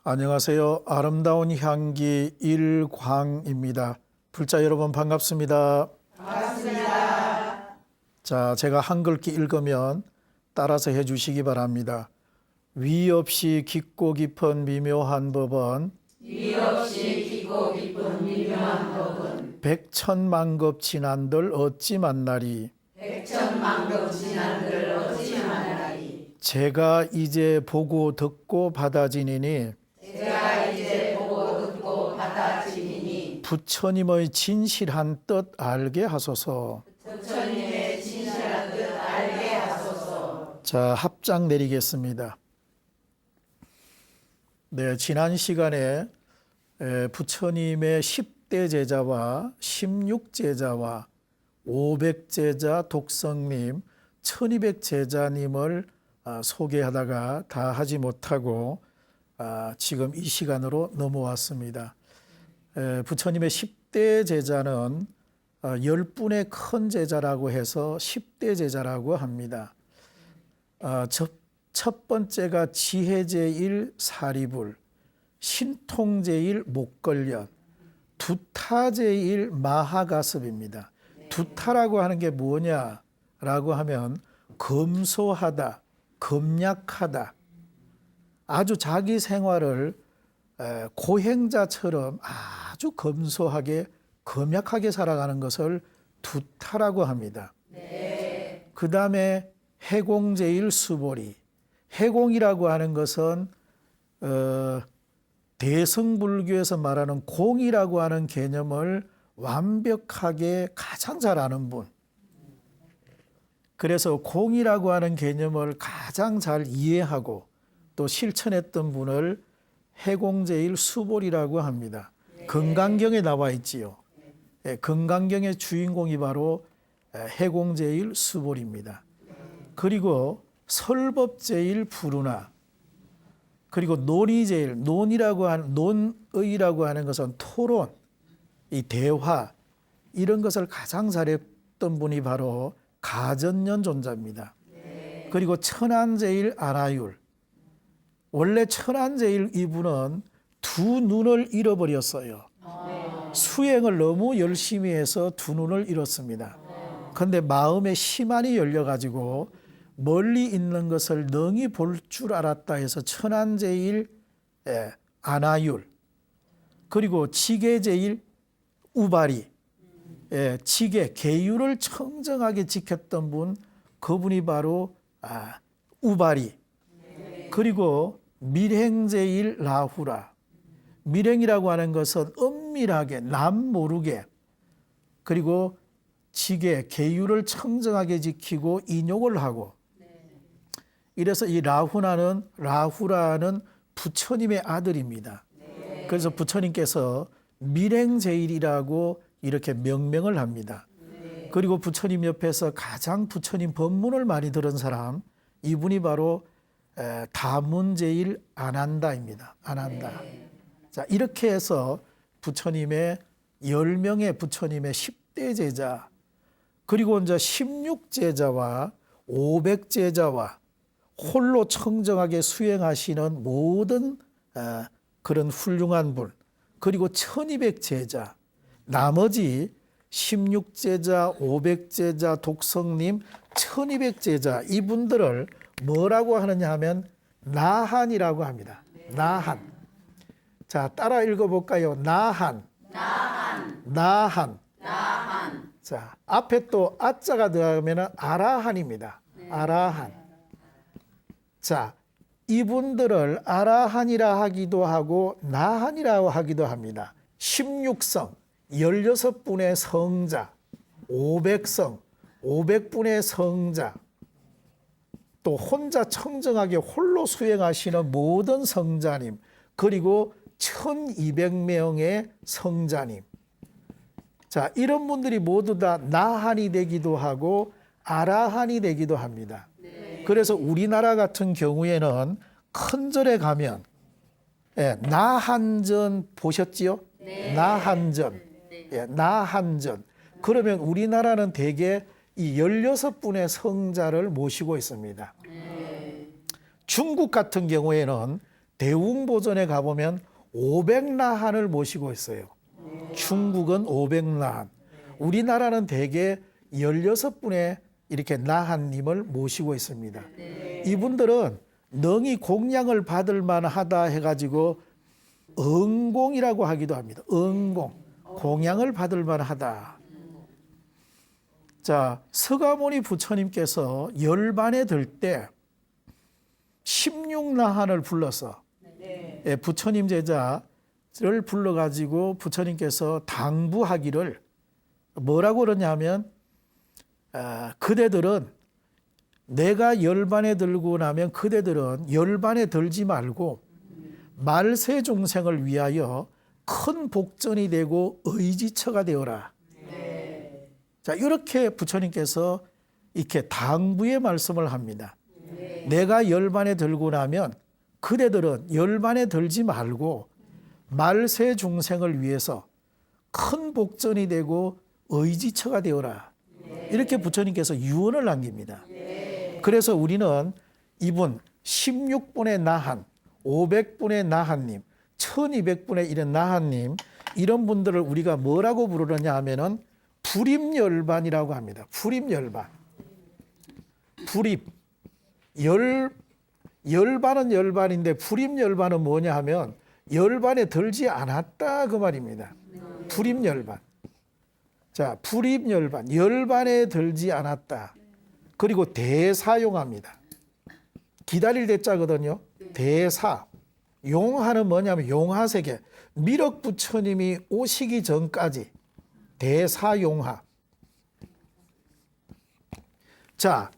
안녕하세요. 아름다운 향기 일광입니다. 불자 여러분 반갑습니다. 반갑습니다. 자, 제가 한글기 읽으면 따라서 해주시기 바랍니다. 위 없이 깊고 깊은 미묘한 법은 위 없이 깊고 깊은 미묘한 법은 백천만급 지난들 어찌 만나리. 백천만급 지난들 어찌 만나리. 제가 이제 보고 듣고 받아지니니 제가 이제 보고 듣고 받아지니니 부처님의 진실한 뜻 알게 하소서. 부처님의 진실한 뜻 알게 하소서. 자, 합장 내리겠습니다. 네, 지난 시간에 부처님의 10대 제자와 16제자와 500제자 독성님, 1200제자님을 소개하다가 다 하지 못하고 지금 이 시간으로 넘어왔습니다. 부처님의 10대 제자는 10분의 큰 제자라고 해서 10대 제자라고 합니다. 첫 번째가 지혜제일 사리불, 신통제일 목걸련, 두타제일 마하가습입니다. 두타라고 하는 게 뭐냐라고 하면 검소하다, 검약하다, 아주 자기 생활을 고행자처럼 아주 검소하게 검약하게 살아가는 것을 두타라고 합니다. 네. 그 다음에 해공제일 수보리, 해공이라고 하는 것은 대승불교에서 말하는 공이라고 하는 개념을 완벽하게 가장 잘 아는 분. 그래서 공이라고 하는 개념을 가장 잘 이해하고 또 실천했던 분을 해공제일 수보리라고 합니다. 금강경에 나와 있지요. 금강경의 주인공이 바로 해공제일 수보리입니다. 그리고 설법제일 부루나, 그리고 논의제일, 논의라고 하는 것은 토론, 이 대화, 이런 것을 가장 잘했던 분이 바로 가전연존자입니다. 그리고 천안제일 아라율, 원래 천안제일 이분은 두 눈을 잃어버렸어요. 수행을 너무 열심히 해서 두 눈을 잃었습니다. 그런데 마음의 심안이 열려가지고 멀리 있는 것을 능히 볼 줄 알았다 해서 천안제일 안아율, 그리고 지계제일 우바리, 지계, 계율을 청정하게 지켰던 분, 그분이 바로 우바리. 그리고 밀행제일 라후라, 밀행이라고 하는 것은 은밀하게 남 모르게, 그리고 지계, 계율을 청정하게 지키고 인욕을 하고, 이래서 이 라후라는 부처님의 아들입니다. 그래서 부처님께서 밀행제일이라고 이렇게 명명을 합니다. 그리고 부처님 옆에서 가장 부처님 법문을 많이 들은 사람, 이분이 바로 다문제일 아난다입니다. 아난다. 자, 이렇게 해서 부처님의 10명의 부처님의 10대 제자, 그리고 이제 16제자와 500제자와 홀로 청정하게 수행하시는 모든 그런 훌륭한 분, 그리고 1200제자, 나머지 16제자, 500제자, 독성님, 1200제자, 이분들을 뭐라고 하느냐 하면 나한이라고 합니다. 나한. 자, 따라 읽어볼까요? 나한. 나한. 나한. 나한. 자, 앞에 또 아자가 들어가면 아라한입니다. 아라한. 자, 이분들을 아라한이라 하기도 하고 나한이라고 하기도 합니다. 16성, 16분의 성자, 500성, 500분의 성자, 또 혼자 청정하게 홀로 수행하시는 모든 성자님, 그리고 1200명의 성자님. 자, 이런 분들이 모두 다 나한이 되기도 하고 아라한이 되기도 합니다. 그래서 우리나라 같은 경우에는 큰 절에 가면 나한전 보셨지요? 나한전. 나한전. 그러면 우리나라는 대개 이 16분의 성자를 모시고 있습니다. 중국 같은 경우에는 대웅보전에 가보면 500나한을 모시고 있어요. 중국은 500나한. 우리나라는 대개 16분의 이렇게 나한님을 모시고 있습니다. 이분들은 능히 공양을 받을 만하다 해가지고 응공이라고 하기도 합니다. 응공. 공양을 받을 만하다. 자, 서가모니 부처님께서 열반에 들 때 16나한을 불러서 부처님 제자를 불러가지고 부처님께서 당부하기를 뭐라고 그러냐면 그대들은 내가 열반에 들고 나면 그대들은 열반에 들지 말고 말세 중생을 위하여 큰 복전이 되고 의지처가 되어라. 자, 이렇게 부처님께서 이렇게 당부의 말씀을 합니다. 내가 열반에 들고 나면 그대들은 열반에 들지 말고 말세 중생을 위해서 큰 복전이 되고 의지처가 되어라. 이렇게 부처님께서 유언을 남깁니다. 그래서 우리는 이분 16분의 나한, 500분의 나한님, 1200분의 이런 나한님, 이런 분들을 우리가 뭐라고 부르느냐 하면은 불입열반이라고 합니다. 불입열반. 불입. 열반은 열반인데 불입열반은 뭐냐 하면 열반에 들지 않았다 그 말입니다. 불입열반. 자, 불입열반. 열반에 들지 않았다. 그리고 대사용합니다. 기다릴 대자거든요. 대사. 용하는 뭐냐면 용하세계. 미륵부처님이 오시기 전까지 대사용하. 자,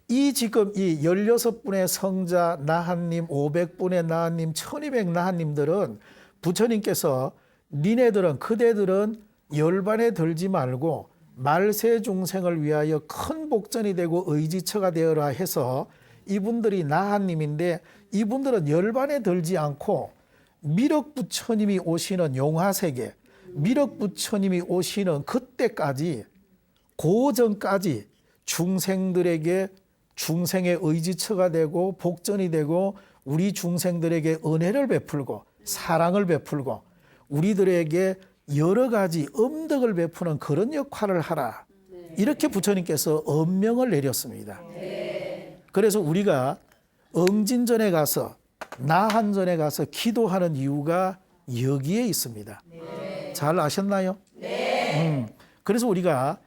이 지금 이 16분의 성자 나한님, 500분의 나한님, 1200 나한님들은 부처님께서 니네들은 그대들은 열반에 들지 말고 말세 중생을 위하여 큰 복전이 되고 의지처가 되어라 해서 이분들이 나한님인데 이분들은 열반에 들지 않고 미륵부처님이 오시는 용화세계, 미륵부처님이 오시는 그때까지 고전까지 중생들에게 중생의 의지처가 되고 복전이 되고 우리 중생들에게 은혜를 베풀고 사랑을 베풀고 우리들에게 여러 가지 음덕을 베푸는 그런 역할을 하라. 이렇게 부처님께서 엄명을 내렸습니다. 그래서 우리가 응진전에 가서 나한전에 가서 기도하는 이유가 여기에 있습니다. 잘 아셨나요? 그래서 우리가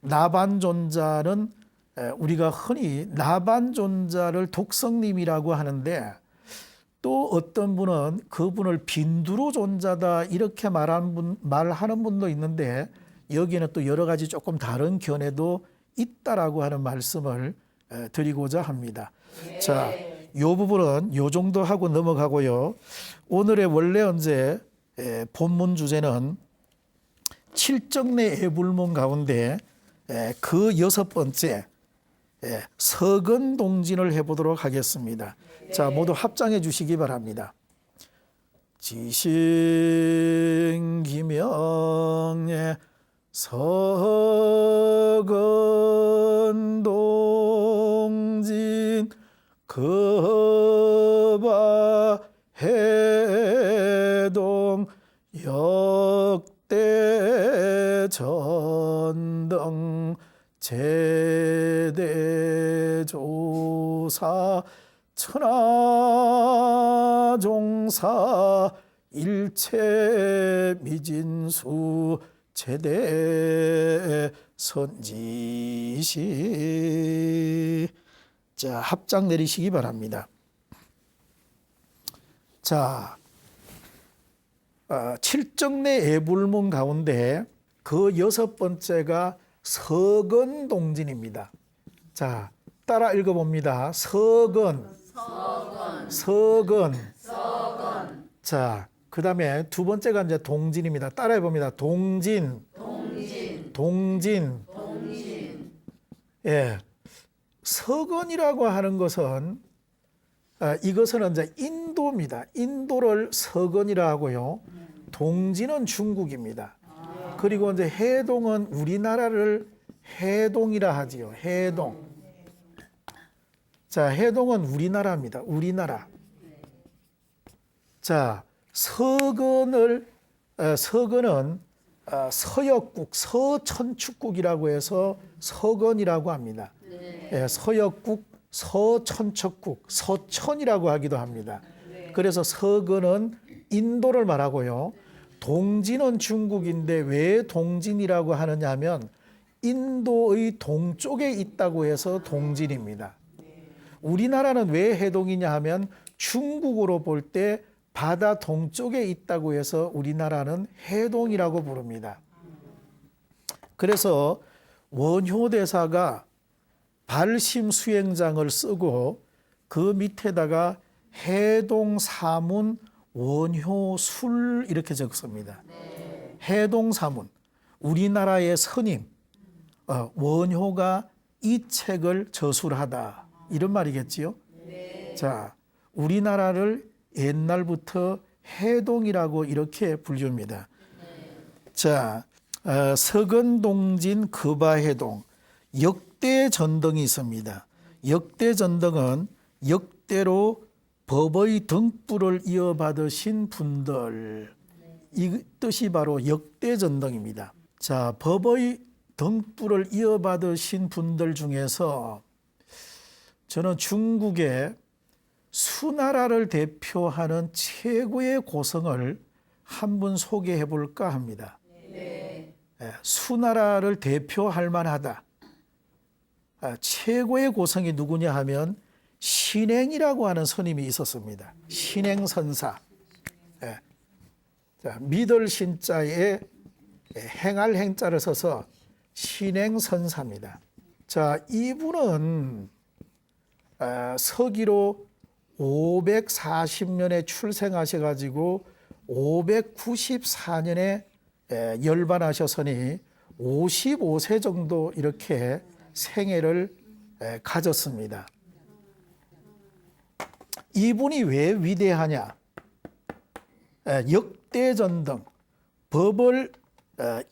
나반존자는 우리가 흔히 나반존자를 독성님이라고 하는데 또 어떤 분은 그분을 빈두로존자다 이렇게 말하는 분도 있는데 여기는 또 여러 가지 조금 다른 견해도 있다라고 하는 말씀을 드리고자 합니다. 자, 요 부분은 요 정도 하고 넘어가고요. 오늘의 원래 언제 본문 주제는 칠정내 애불문 가운데 그 6번째 서근동진을 해보도록 하겠습니다. 자, 모두 합장해 주시기 바랍니다. 지신기명의 서근동진 거바해동 역대전등 제대조사 천하종사 일체미진수 제대선지시. 자, 합장 내리시기 바랍니다. 자, 칠정내 애불문 가운데 그 6번째가 서근동진입니다. 자, 따라 읽어봅니다. 서근. 자, 그 다음에 두 번째가 이제 동진입니다. 따라해 봅니다. 동진. 예. 서근이라고 하는 것은 이것은 이제 인도입니다. 인도를 서근이라 하고요. 동진은 중국입니다. 그리고 이제 해동은 우리나라를 해동이라 하지요. 해동. 자, 해동은 우리나라입니다. 우리나라. 자, 서건은 서역국, 서천축국이라고 해서 서건이라고 합니다. 예, 서역국, 서천축국, 서천이라고 하기도 합니다. 그래서 서건은 인도를 말하고요. 동진은 중국인데 왜 동진이라고 하느냐 하면 인도의 동쪽에 있다고 해서 동진입니다. 우리나라는 왜 해동이냐 하면 중국으로 볼 때 바다 동쪽에 있다고 해서 우리나라는 해동이라고 부릅니다. 그래서 원효대사가 발심 수행장을 쓰고 그 밑에다가 해동사문 원효술 이렇게 적습니다. 해동사문, 우리나라의 스님 원효가 이 책을 저술하다 이런 말이겠지요. 자, 우리나라를 옛날부터 해동이라고 이렇게 부릅니다. 자, 서건동진 급아해동 역대 전등이 있습니다. 역대 전등은 역대로 법의 등불을 이어받으신 분들, 이 뜻이 바로 역대 전등입니다. 자, 법의 등불을 이어받으신 분들 중에서 저는 중국의 수나라를 대표하는 최고의 고성을 한 분 소개해 볼까 합니다. 수나라를 대표할 만하다. 최고의 고성이 누구냐 하면 신행이라고 하는 스님이 있었습니다. 신행선사. 자, 믿을 신자에 행할 행자를 써서 신행선사입니다. 자, 이분은 서기로 540년에 출생하셔가지고 594년에 열반하셨으니 55세 정도 이렇게 생애를 가졌습니다. 이분이 왜 위대하냐? 역대전등, 법을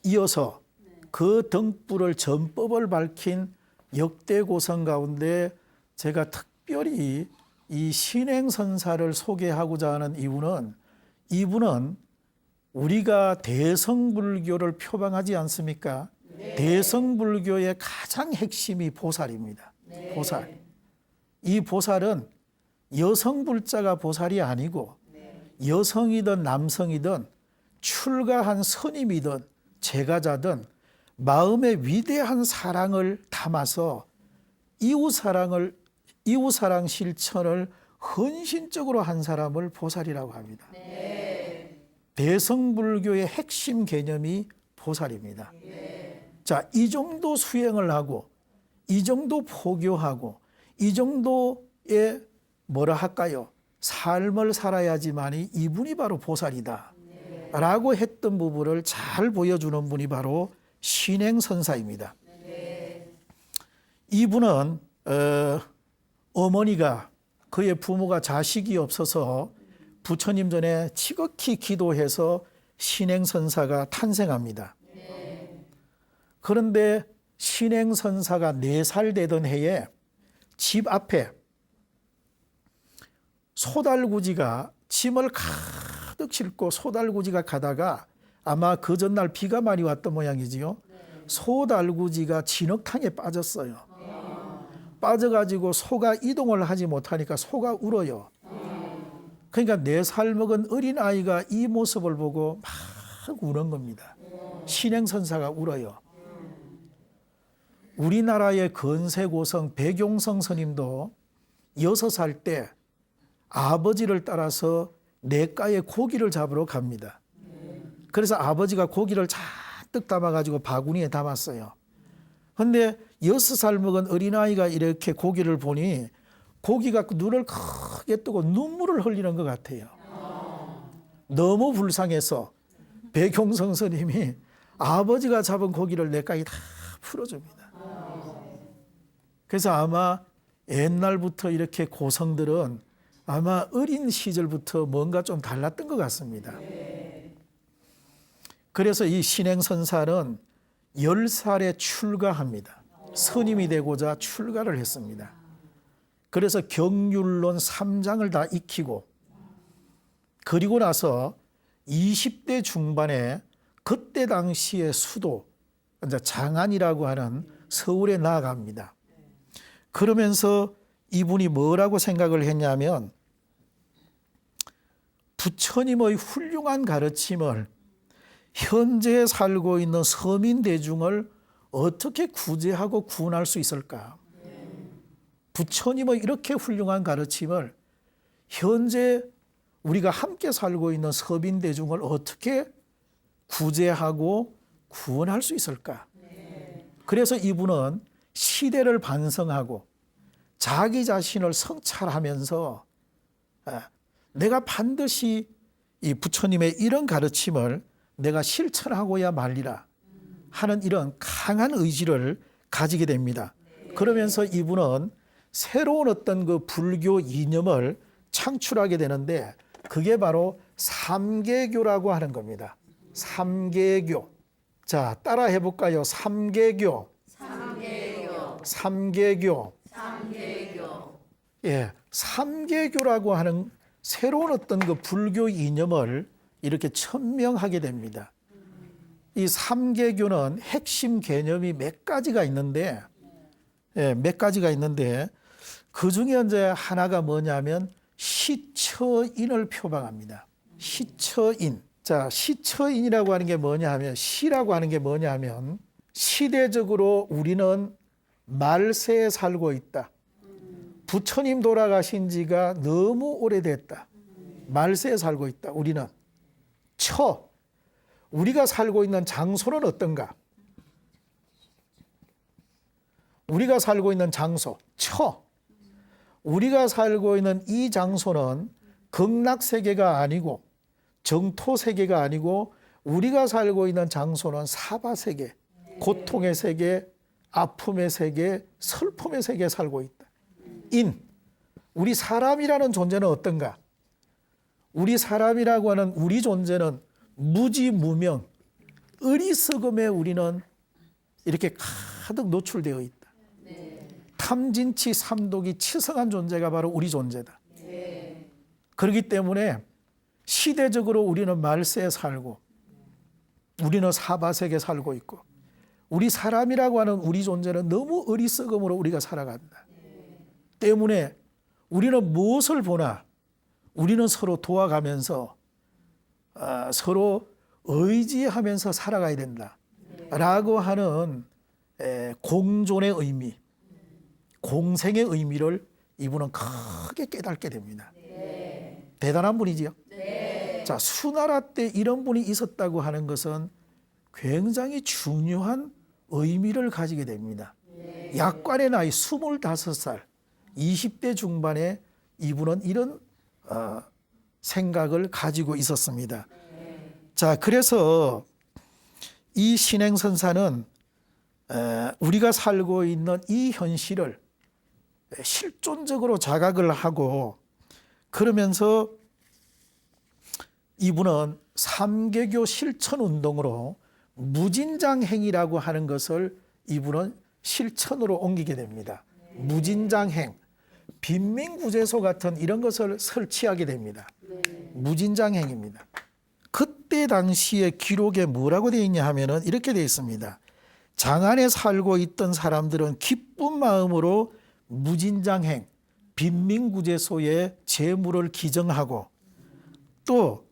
이어서 그 등불을 전법을 밝힌 역대고성 가운데 제가 특별히 이 신행선사를 소개하고자 하는 이유는 이분은 우리가 대성불교를 표방하지 않습니까? 대성불교의 가장 핵심이 보살입니다. 보살. 이 보살은 여성불자가 보살이 아니고 여성이든 남성이든 출가한 스님이든 제가자든 마음의 위대한 사랑을 담아서 이웃사랑 실천을 헌신적으로 한 사람을 보살이라고 합니다. 대성불교의 핵심 개념이 보살입니다. 자, 이 정도 수행을 하고 이 정도 포교하고 이 정도의 뭐라 할까요? 삶을 살아야지만이 이분이 바로 보살이다 라고 했던 부분을 잘 보여주는 분이 바로 신행선사입니다. 이분은 어머니가 그의 부모가 자식이 없어서 부처님 전에 지극히 기도해서 신행선사가 탄생합니다. 그런데 신행선사가 4살 되던 해에 집 앞에 소달구지가 짐을 가득 싣고 소달구지가 가다가 아마 그 전날 비가 많이 왔던 모양이지요. 소달구지가 진흙탕에 빠졌어요. 빠져가지고 소가 이동을 하지 못하니까 소가 울어요. 그러니까 4살 먹은 어린아이가 이 모습을 보고 막 우는 겁니다. 신행선사가 울어요. 우리나라의 건세고성 백용성 스님도 6살 때 아버지를 따라서 냇가에 고기를 잡으러 갑니다. 그래서 아버지가 고기를 잔뜩 담아가지고 바구니에 담았어요. 그런데 6살 먹은 어린아이가 이렇게 고기를 보니 고기가 눈을 크게 뜨고 눈물을 흘리는 것 같아요. 너무 불쌍해서 백용성 스님이 아버지가 잡은 고기를 냇가에 다 풀어줍니다. 그래서 아마 옛날부터 이렇게 고성들은 아마 어린 시절부터 뭔가 좀 달랐던 것 같습니다. 그래서 이 신행선사는 10살에 출가합니다. 스님이 되고자 출가를 했습니다. 그래서 경률론 3장을 다 익히고 그리고 나서 20대 중반에 그때 당시의 수도 이제 장안이라고 하는 서울에 나아갑니다. 그러면서 이분이 뭐라고 생각을 했냐면 부처님의 훌륭한 가르침을 현재 살고 있는 서민 대중을 어떻게 구제하고 구원할 수 있을까? 부처님의 이렇게 훌륭한 가르침을 현재 우리가 함께 살고 있는 서민 대중을 어떻게 구제하고 구원할 수 있을까? 그래서 이분은 시대를 반성하고 자기 자신을 성찰하면서 내가 반드시 이 부처님의 이런 가르침을 내가 실천하고야 말리라 하는 이런 강한 의지를 가지게 됩니다. 그러면서 이분은 새로운 어떤 그 불교 이념을 창출하게 되는데 그게 바로 삼계교라고 하는 겁니다. 삼계교. 자, 따라 해볼까요? 삼계교. 삼계교. 예, 삼계교라고 하는 새로운 어떤 그 불교 이념을 이렇게 천명하게 됩니다. 이 삼계교는 핵심 개념이 몇 가지가 있는데, 그 중에 이제 하나가 뭐냐면 시처인을 표방합니다. 시처인. 자, 시처인이라고 하는 게 뭐냐 하면, 시라고 하는 게 뭐냐 하면, 시대적으로 우리는 말세에 살고 있다. 부처님 돌아가신 지가 너무 오래됐다. 말세에 살고 있다. 우리는. 우리가 살고 있는 장소는 어떤가? 우리가 살고 있는 장소, 우리가 살고 있는 이 장소는 극락세계가 아니고 정토세계가 아니고 우리가 살고 있는 장소는 사바세계, 고통의 세계, 아픔의 세계, 슬픔의 세계에 살고 있다. 우리 사람이라는 존재는 어떤가? 우리 사람이라고 하는 우리 존재는 무지무명, 어리석음에 우리는 이렇게 가득 노출되어 있다. 탐진치 삼독이 치성한 존재가 바로 우리 존재다. 그렇기 때문에 시대적으로 우리는 말세에 살고 우리는 사바세계에 살고 있고 우리 사람이라고 하는 우리 존재는 너무 어리석음으로 우리가 살아간다. 때문에 우리는 무엇을 보나 우리는 서로 도와가면서 서로 의지하면서 살아가야 된다라고 하는 공존의 의미, 공생의 의미를 이분은 크게 깨닫게 됩니다. 대단한 분이지요. 자, 수나라 때 이런 분이 있었다고 하는 것은 굉장히 중요한 의미를 가지게 됩니다. 약관의 나이 25살, 20대 중반에 이분은 이런 생각을 가지고 있었습니다. 자, 그래서 이 신행선사는 우리가 살고 있는 이 현실을 실존적으로 자각을 하고 그러면서 이분은 삼계교 실천운동으로 무진장행이라고 하는 것을 이분은 실천으로 옮기게 됩니다. 무진장행, 빈민구제소 같은 이런 것을 설치하게 됩니다. 무진장행입니다. 그때 당시의 기록에 뭐라고 되어 있냐 하면은 이렇게 되어 있습니다. 장안에 살고 있던 사람들은 기쁜 마음으로 무진장행, 빈민구제소에 재물을 기증하고 또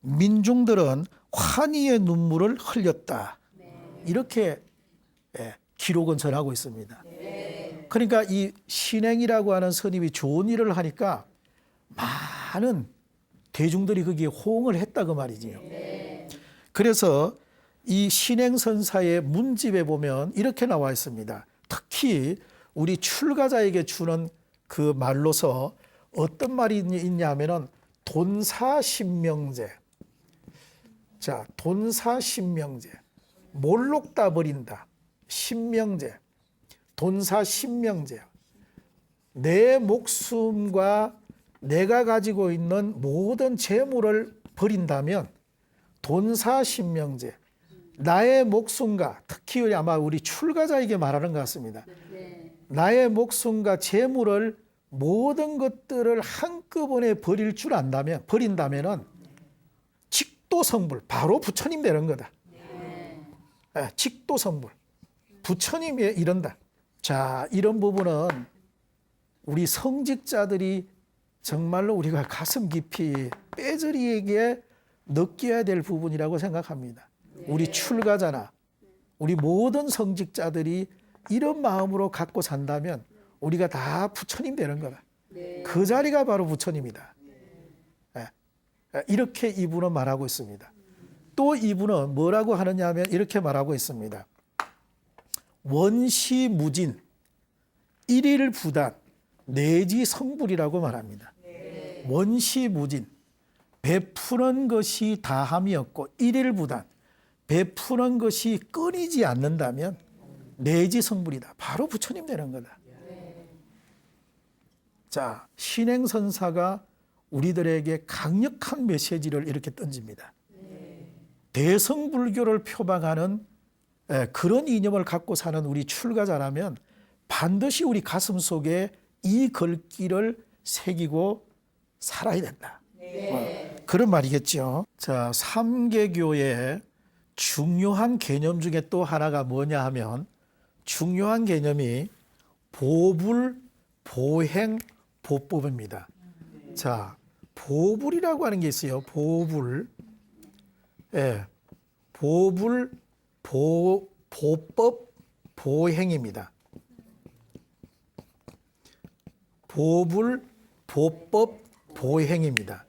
민중들은 환희의 눈물을 흘렸다. 이렇게 기록은 전하고 있습니다. 그러니까 이 신행이라고 하는 스님이 좋은 일을 하니까 많은 대중들이 거기에 호응을 했다 그 말이지요. 그래서 이 신행선사의 문집에 보면 이렇게 나와 있습니다. 특히 우리 출가자에게 주는 그 말로서 어떤 말이 있냐 하면은 돈사신명제. 자, 돈사신명제. 몰록다 버린다. 신명제. 돈사신명제. 내 목숨과 내가 가지고 있는 모든 재물을 버린다면 돈사신명제. 나의 목숨과 특히 아마 우리 출가자에게 말하는 것 같습니다. 나의 목숨과 재물을 모든 것들을 한꺼번에 버린다면은 직도성불, 바로 부처님 되는 거다. 직도성불, 부처님이 이런다. 자, 이런 부분은 우리 성직자들이 정말로 우리가 가슴 깊이 뼈저리게 느껴야 될 부분이라고 생각합니다. 우리 출가자나 우리 모든 성직자들이 이런 마음으로 갖고 산다면 우리가 다 부처님 되는 거다. 그 자리가 바로 부처님이다. 이렇게 이분은 말하고 있습니다. 또 이분은 뭐라고 하느냐 하면 이렇게 말하고 있습니다. 원시무진, 일일부단, 내지성불이라고 말합니다. 원시무진, 베푸는 것이 다함이 없고 일일부단, 베푸는 것이 끊이지 않는다면 내지성불이다. 바로 부처님 되는 거다. 자, 신행선사가 우리들에게 강력한 메시지를 이렇게 던집니다. 대성불교를 표방하는 그런 이념을 갖고 사는 우리 출가자라면 반드시 우리 가슴 속에 이 글귀를 새기고 살아야 된다. 그런 말이겠죠. 자, 삼계교의 중요한 개념 중에 또 하나가 뭐냐 하면 중요한 개념이 보불, 보행, 보법입니다. 자, 보불이라고 하는 게 있어요. 보불, 보불, 보법, 보행입니다. 보불, 보법, 보행입니다.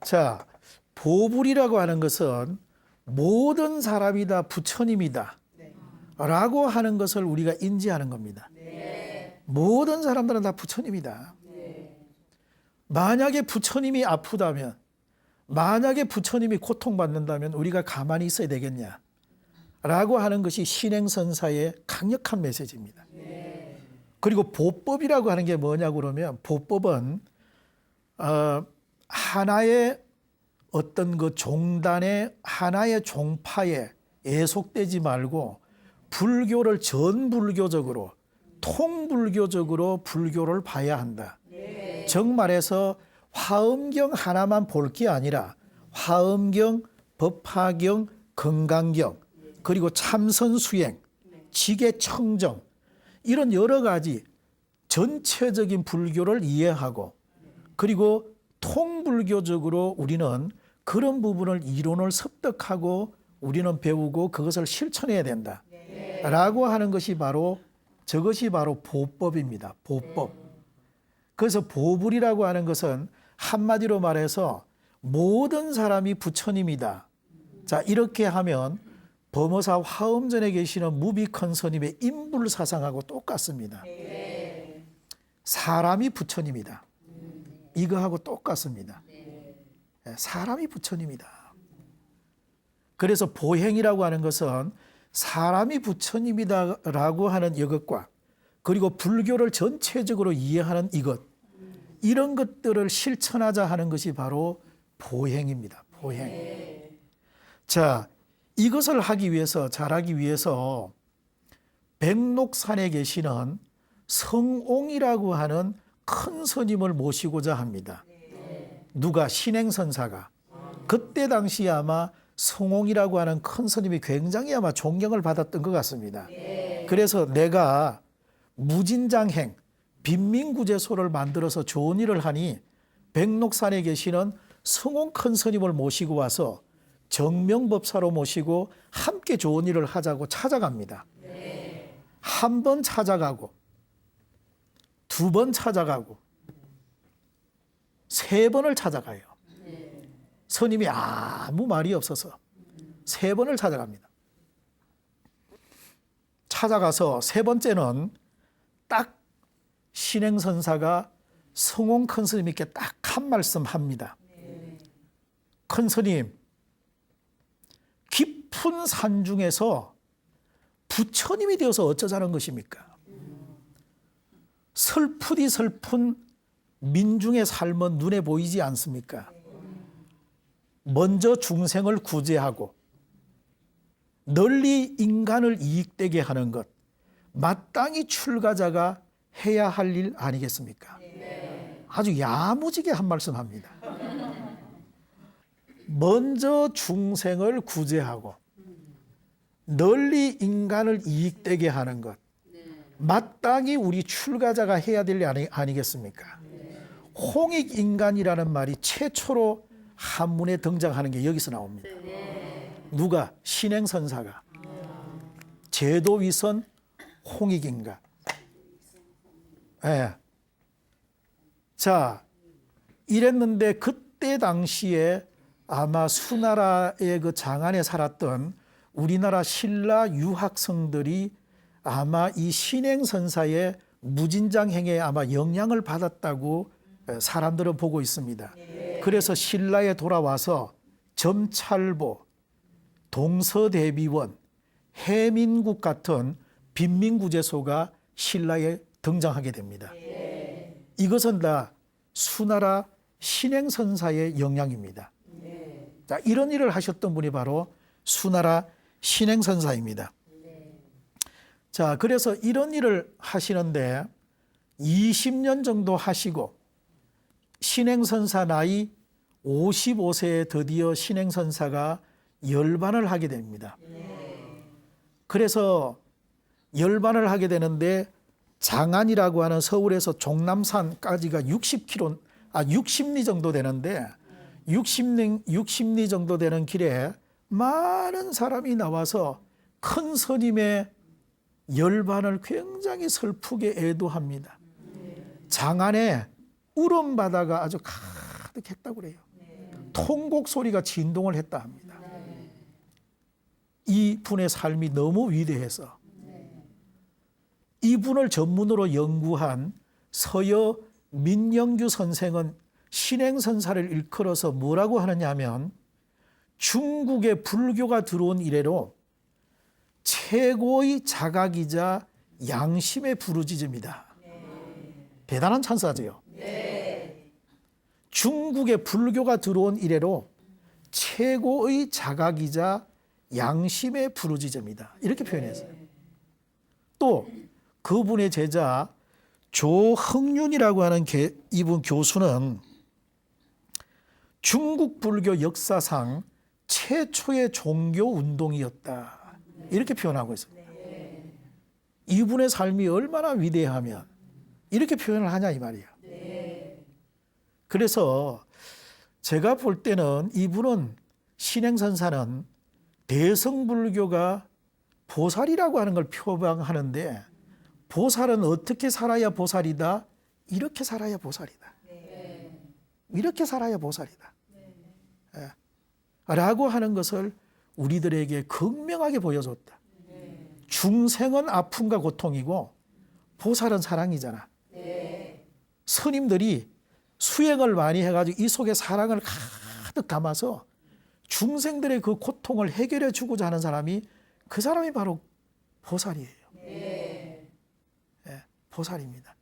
자, 보불이라고 하는 것은 모든 사람이 다 부처님이다 라고 하는 것을 우리가 인지하는 겁니다. 모든 사람들은 다 부처님이다. 만약에 부처님이 아프다면, 만약에 부처님이 고통받는다면 우리가 가만히 있어야 되겠냐 라고 하는 것이 신행선사의 강력한 메시지입니다. 그리고 보법이라고 하는 게 뭐냐고 그러면 보법은 하나의 어떤 그 종단의 하나의 종파에 애속되지 말고 불교를 전불교적으로 통불교적으로 불교를 봐야 한다. 정말해서 화엄경 하나만 볼 게 아니라 화엄경, 법화경, 건강경, 그리고 참선수행, 지계청정 이런 여러 가지 전체적인 불교를 이해하고 그리고 통불교적으로 우리는 그런 부분을 이론을 습득하고 우리는 배우고 그것을 실천해야 된다. 라고 하는 것이 바로 저것이 바로 보법입니다. 보법. 그래서 보불이라고 하는 것은 한마디로 말해서 모든 사람이 부처님이다. 자, 이렇게 하면 범어사 화엄전에 계시는 무비컨 스님의 인불사상하고 똑같습니다. 사람이 부처님이다. 이거하고 똑같습니다. 사람이 부처님이다. 그래서 보행이라고 하는 것은 사람이 부처님이다라고 하는 이것과 그리고 불교를 전체적으로 이해하는 이것, 이런 것들을 실천하자 하는 것이 바로 보행입니다. 보행. 자, 이것을 하기 위해서, 잘하기 위해서 백록산에 계시는 성옹이라고 하는 큰 스님을 모시고자 합니다. 누가? 신행선사가. 그때 당시에 아마 성옹이라고 하는 큰 스님이 굉장히 아마 존경을 받았던 것 같습니다. 그래서 내가 무진장행, 빈민구제소를 만들어서 좋은 일을 하니 백록산에 계시는 성옹 큰 스님을 모시고 와서 정명법사로 모시고 함께 좋은 일을 하자고 찾아갑니다. 한 번 찾아가고 두 번 찾아가고 세 번을 찾아가요. 스님이 아무 말이 없어서 세 번을 찾아갑니다. 찾아가서 세 번째는 딱 신행선사가 성옹 큰 스님께 딱 한 말씀 합니다. 큰 스님, 깊은 산 중에서 부처님이 되어서 어쩌자는 것입니까? 슬프디 슬픈 민중의 삶은 눈에 보이지 않습니까? 먼저 중생을 구제하고 널리 인간을 이익되게 하는 것, 마땅히 출가자가 해야 할 일 아니겠습니까? 아주 야무지게 한 말씀 합니다. 먼저 중생을 구제하고 널리 인간을 이익되게 하는 것, 마땅히 우리 출가자가 해야 될 일 아니겠습니까? 홍익인간이라는 말이 최초로 한문에 등장하는 게 여기서 나옵니다. 누가? 신행선사가. 제도위선 홍익인간. 예. 자, 이랬는데 그때 당시에 아마 수나라의 그 장안에 살았던 우리나라 신라 유학생들이 아마 이 신행선사의 무진장행에 아마 영향을 받았다고 사람들은 보고 있습니다. 그래서 신라에 돌아와서 점찰보, 동서대비원, 해민국 같은 빈민구제소가 신라에 등장하게 됩니다. 이것은 다 수나라 신행선사의 영향입니다. 자, 이런 일을 하셨던 분이 바로 수나라 신행선사입니다. 자, 그래서 이런 일을 하시는데 20년 정도 하시고 신행선사 나이 55세에 드디어 신행선사가 열반을 하게 됩니다. 그래서 열반을 하게 되는데 장안이라고 하는 서울에서 종남산까지가 60리 정도 되는데 60리 정도 되는 길에 많은 사람이 나와서 큰 스님의 열반을 굉장히 슬프게 애도합니다. 장안에 울음바다가 아주 가득했다고 그래요. 통곡 소리가 진동을 했다 합니다. 이 분의 삶이 너무 위대해서 이분을 전문으로 연구한 서여 민영규 선생은 신행선사를 일컬어서 뭐라고 하느냐 하면 중국에 불교가 들어온 이래로 최고의 자각이자 양심의 부르짖음이다. 대단한 찬사죠. 중국에 불교가 들어온 이래로 최고의 자각이자 양심의 부르짖음이다. 이렇게 표현했어요. 또 그분의 제자 조흥윤이라고 하는 이분 교수는 중국 불교 역사상 최초의 종교 운동이었다. 이렇게 표현하고 있습니다. 이분의 삶이 얼마나 위대하면 이렇게 표현을 하냐 이 말이에요. 그래서 제가 볼 때는 이분은 신행선사는 대성불교가 보살이라고 하는 걸 표방하는데 보살은 어떻게 살아야 보살이다? 이렇게 살아야 보살이다. 이렇게 살아야 보살이다. 라고 하는 것을 우리들에게 극명하게 보여줬다. 중생은 아픔과 고통이고 보살은 사랑이잖아. 스님들이 수행을 많이 해가지고 이 속에 사랑을 가득 담아서 중생들의 그 고통을 해결해 주고자 하는 사람이 그 사람이 바로 보살이에요. 보살입니다.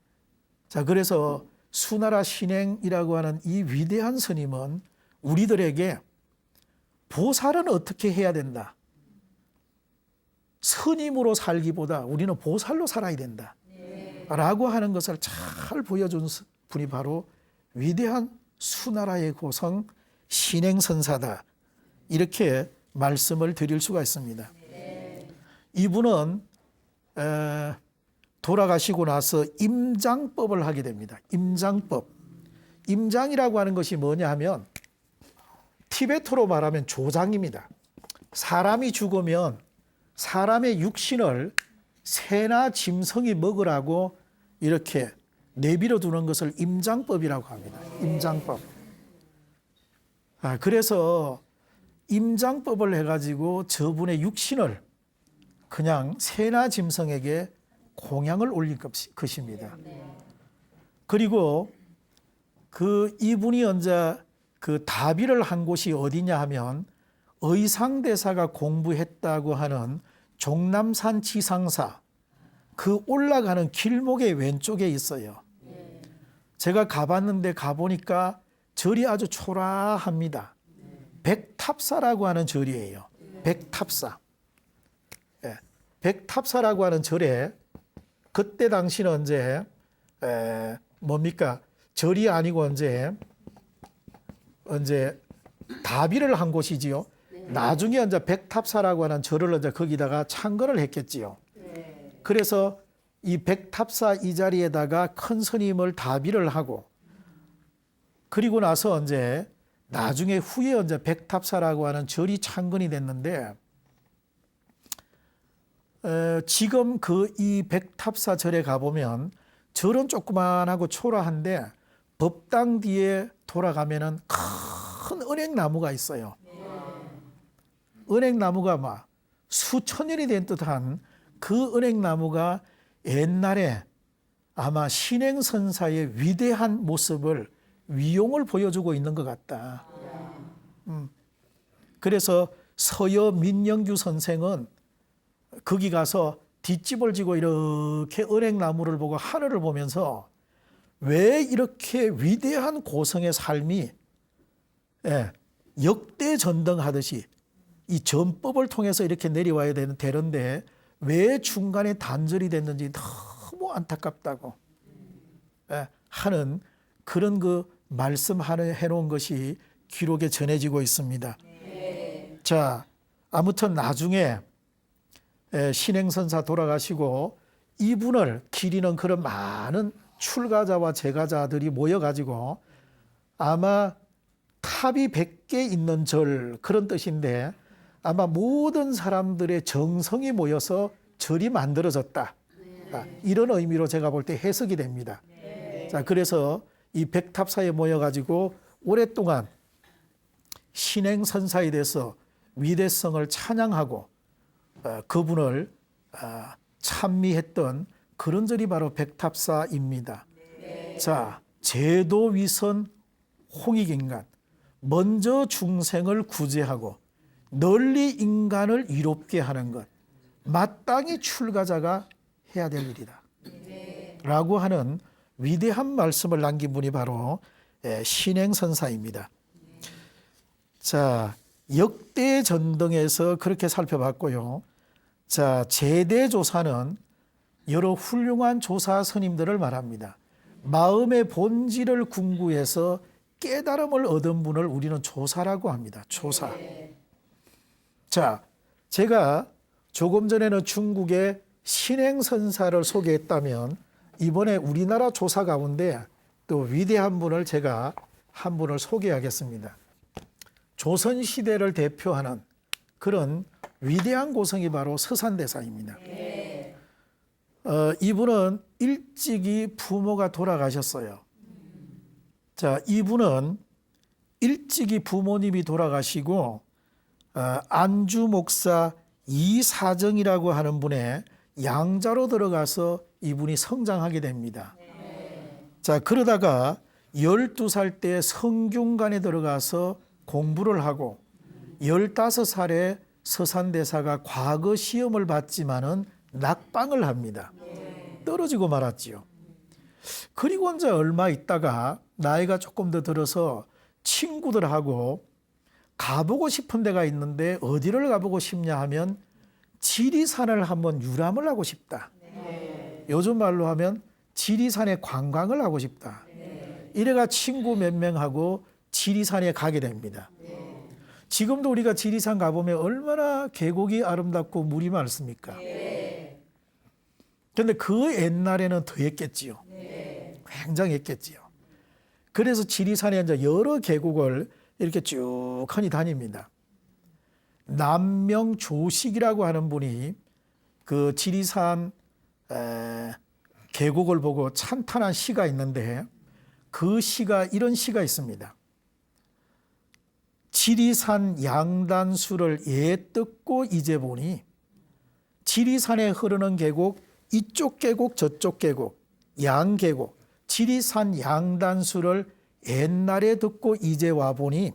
자, 그래서 수나라 신행이라고 하는 이 위대한 스님은 우리들에게 보살은 어떻게 해야 된다. 스님으로 살기보다 우리는 보살로 살아야 된다. 라고 하는 것을 잘 보여준 분이 바로 위대한 수나라의 고성 신행선사다. 이렇게 말씀을 드릴 수가 있습니다. 이분은 돌아가시고 나서 임장법을 하게 됩니다. 임장법. 임장이라고 하는 것이 뭐냐 하면 티베트로 말하면 조장입니다. 사람이 죽으면 사람의 육신을 새나 짐승이 먹으라고 이렇게 내버려 두는 것을 임장법이라고 합니다. 임장법. 그래서 임장법을 해가지고 저분의 육신을 그냥 새나 짐승에게 공양을 올린 것입니다. 그리고 이분이 언제 다비를 한 곳이 어디냐 하면 의상대사가 공부했다고 하는 종남산 지상사 그 올라가는 길목의 왼쪽에 있어요. 제가 가봤는데 가보니까 절이 아주 초라합니다. 백탑사라고 하는 절이에요. 백탑사. 백탑사라고 하는 절에 그때 당시는 언제 뭡니까? 절이 아니고 언제 다비를 한 곳이지요. 나중에 이제 백탑사라고 하는 절을 이제 거기다가 창건을 했겠지요. 그래서 이 백탑사 이 자리에다가 큰 스님을 다비를 하고, 그리고 나서 이제 나중에 후에 이제 백탑사라고 하는 절이 창건이 됐는데, 지금 그 이 백탑사 절에 가보면 절은 조그만하고 초라한데 법당 뒤에 돌아가면은 큰 은행나무가 있어요. 은행나무가 막 수천 년이 된 듯한 그 은행나무가 옛날에 아마 신행선사의 위대한 모습을, 위용을 보여주고 있는 것 같다. 그래서 서여 민영규 선생은 거기 가서 뒷집을 지고 이렇게 은행나무를 보고 하늘을 보면서 왜 이렇게 위대한 고성의 삶이 역대전등하듯이 이 전법을 통해서 이렇게 내려와야 되는데 왜 중간에 단절이 됐는지 너무 안타깝다고 하는 그런 그 말씀해 놓은 것이 기록에 전해지고 있습니다. 자, 아무튼 나중에 신행선사 돌아가시고 이분을 기리는 그런 많은 출가자와 제가자들이 모여가지고 아마 탑이 100개 있는 절, 그런 뜻인데 아마 모든 사람들의 정성이 모여서 절이 만들어졌다. 이런 의미로 제가 볼 때 해석이 됩니다. 자, 그래서 이 백탑사에 모여가지고 오랫동안 신행선사에 대해서 위대성을 찬양하고 그분을 찬미했던 그런 절이 바로 백탑사입니다. 자, 제도 위선 홍익인간, 먼저 중생을 구제하고 널리 인간을 이롭게 하는 것, 마땅히 출가자가 해야 될 일이다 라고 하는 위대한 말씀을 남긴 분이 바로 신행선사입니다. 자, 역대 전등에서 그렇게 살펴봤고요. 자, 제대조사는 여러 훌륭한 조사 스님들을 말합니다. 마음의 본질을 궁구해서 깨달음을 얻은 분을 우리는 조사라고 합니다. 조사. 자, 제가 조금 전에는 중국의 신행선사를 소개했다면 이번에 우리나라 조사 가운데 또 위대한 분을 제가 한 분을 소개하겠습니다. 조선시대를 대표하는 그런 위대한 고성이 바로 서산대사입니다. 이분은 일찍이 부모가 돌아가셨어요. 자, 이분은 일찍이 부모님이 돌아가시고 안주 목사 이사정이라고 하는 분의 양자로 들어가서 이분이 성장하게 됩니다. 자, 그러다가 12살 때 성균관에 들어가서 공부를 하고 15살에 서산대사가 과거 시험을 봤지만은 낙방을 합니다. 떨어지고 말았지요. 그리고 이제 얼마 있다가 나이가 조금 더 들어서 친구들하고 가보고 싶은 데가 있는데 어디를 가보고 싶냐 하면 지리산을 한번 유람을 하고 싶다. 요즘 말로 하면 지리산에 관광을 하고 싶다. 이래가 친구 몇 명하고 지리산에 가게 됩니다. 지금도 우리가 지리산 가보면 얼마나 계곡이 아름답고 물이 많습니까? 그런데 그 옛날에는 더 했겠지요. 굉장히 했겠지요. 그래서 지리산에 이제 여러 계곡을 이렇게 쭉 하니 다닙니다. 남명조식이라고 하는 분이 그 지리산 계곡을 보고 찬탄한 시가 있는데 그 시가 이런 시가 있습니다. 지리산 양단수를 예뜯고 이제 보니 지리산에 흐르는 계곡, 이쪽 계곡 저쪽 계곡 양계곡 지리산 양단수를 옛날에 듣고 이제 와보니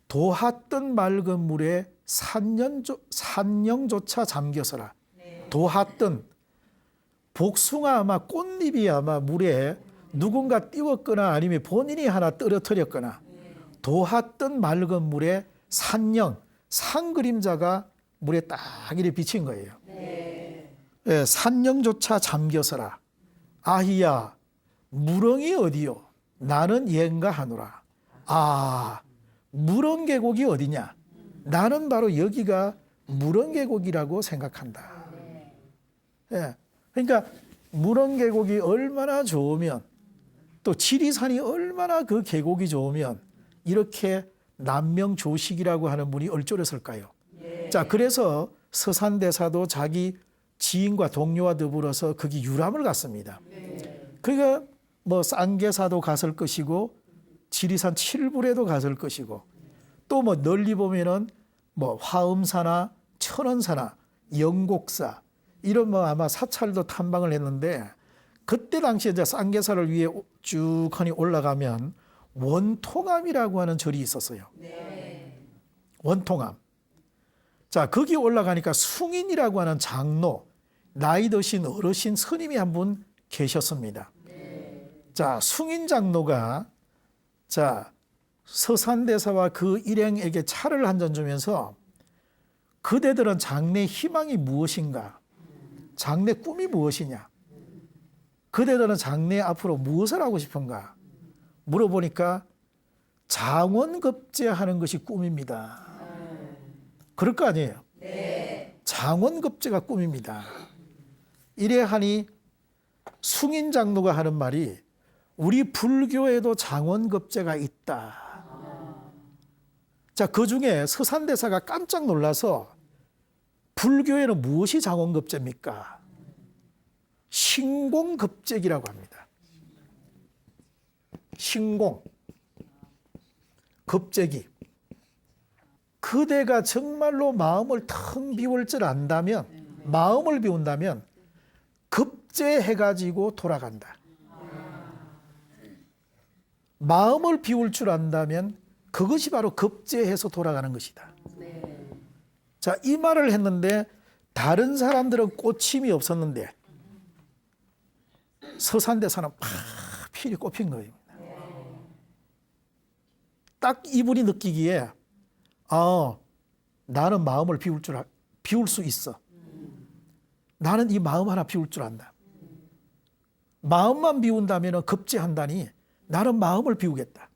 도하던 맑은 물에 산령조차 잠겨서라. 도하던 복숭아 아마 꽃잎이 아마 물에 누군가 띄웠거나 아니면 본인이 하나 떨어뜨렸거나 도하던 맑은 물에 산령, 산 그림자가 물에 딱 이렇게 비친 거예요. 산령조차 잠겨서라. 아희야 물엉이 어디요? 나는 얘인가 하노라. 아, 물원계곡이 어디냐? 나는 바로 여기가 물원계곡이라고 생각한다. 예. 그러니까 물원계곡이 얼마나 좋으면 또 지리산이 얼마나 그 계곡이 좋으면 이렇게 남명조식이라고 하는 분이 얼졸했을까요? 자, 그래서 서산대사도 자기 지인과 동료와 더불어서 거기 유람을 갔습니다. 그러니까 뭐 쌍계사도 갔을 것이고 지리산 칠불에도 갔을 것이고 또 뭐 널리 보면은 뭐 화엄사나 천원사나 영곡사 이런 뭐 아마 사찰도 탐방을 했는데 그때 당시에 이제 쌍계사를 위해 쭉 하니 올라가면 원통암이라고 하는 절이 있었어요. 원통암. 자, 거기 올라가니까 숭인이라고 하는 장로, 나이 드신 어르신 스님이 한 분 계셨습니다. 자, 숭인 장로가 자, 서산대사와 그 일행에게 차를 한 잔 주면서 그대들은 장래 희망이 무엇인가? 장래 꿈이 무엇이냐? 그대들은 장래 앞으로 무엇을 하고 싶은가? 물어보니까 장원급제하는 것이 꿈입니다. 그럴 거 아니에요? 장원급제가 꿈입니다. 이래 하니 숭인 장로가 하는 말이 우리 불교에도 장원급제가 있다. 자, 그 중에 서산대사가 깜짝 놀라서 불교에는 무엇이 장원급제입니까? 신공급제기라고 합니다. 신공, 급제기. 그대가 정말로 마음을 텅 비울 줄 안다면, 마음을 비운다면 급제해가지고 돌아간다. 마음을 비울 줄 안다면 그것이 바로 급제해서 돌아가는 것이다. 자, 이 말을 했는데 다른 사람들은 꽂힘이 없었는데 서산대사는 필히 꼽힌 거예요. 딱 이분이 느끼기에 나는 마음을 비울 수 있어. 나는 이 마음 하나 비울 줄 안다. 마음만 비운다면 급제한다니 나는 마음을 비우겠다.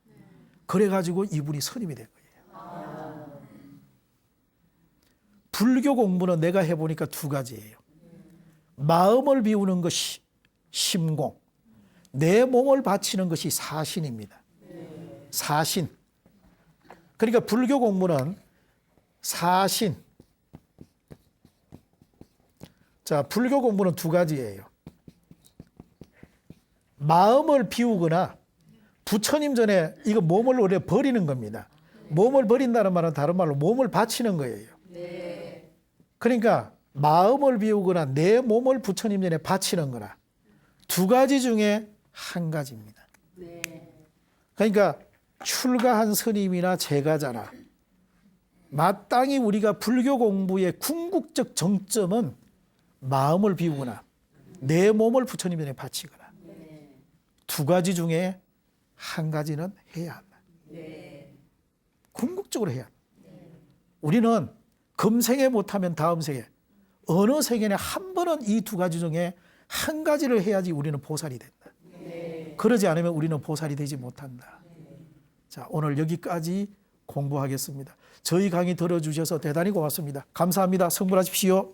그래가지고 이분이 스님이 된 거예요. 불교 공부는 내가 해보니까 두 가지예요. 마음을 비우는 것이 심공, 내 몸을 바치는 것이 사신입니다. 사신. 그러니까 불교 공부는 사신. 자, 불교 공부는 두 가지예요. 마음을 비우거나 부처님 전에 이거 몸을 원래 버리는 겁니다. 몸을 버린다는 말은 다른 말로 몸을 바치는 거예요. 그러니까 마음을 비우거나 내 몸을 부처님 전에 바치는 거나 두 가지 중에 한 가지입니다. 그러니까 출가한 스님이나 제가자나 마땅히 우리가 불교 공부의 궁극적 정점은 마음을 비우거나 내 몸을 부처님 전에 바치거나 두 가지 중에 한 가지는 해야 한다. 궁극적으로 해야 한다. 우리는 금생에 못하면 다음 생에 어느 생에는 한 번은 이 두 가지 중에 한 가지를 해야지 우리는 보살이 된다. 그러지 않으면 우리는 보살이 되지 못한다. 자, 오늘 여기까지 공부하겠습니다. 저희 강의 들어주셔서 대단히 고맙습니다. 감사합니다. 성불하십시오.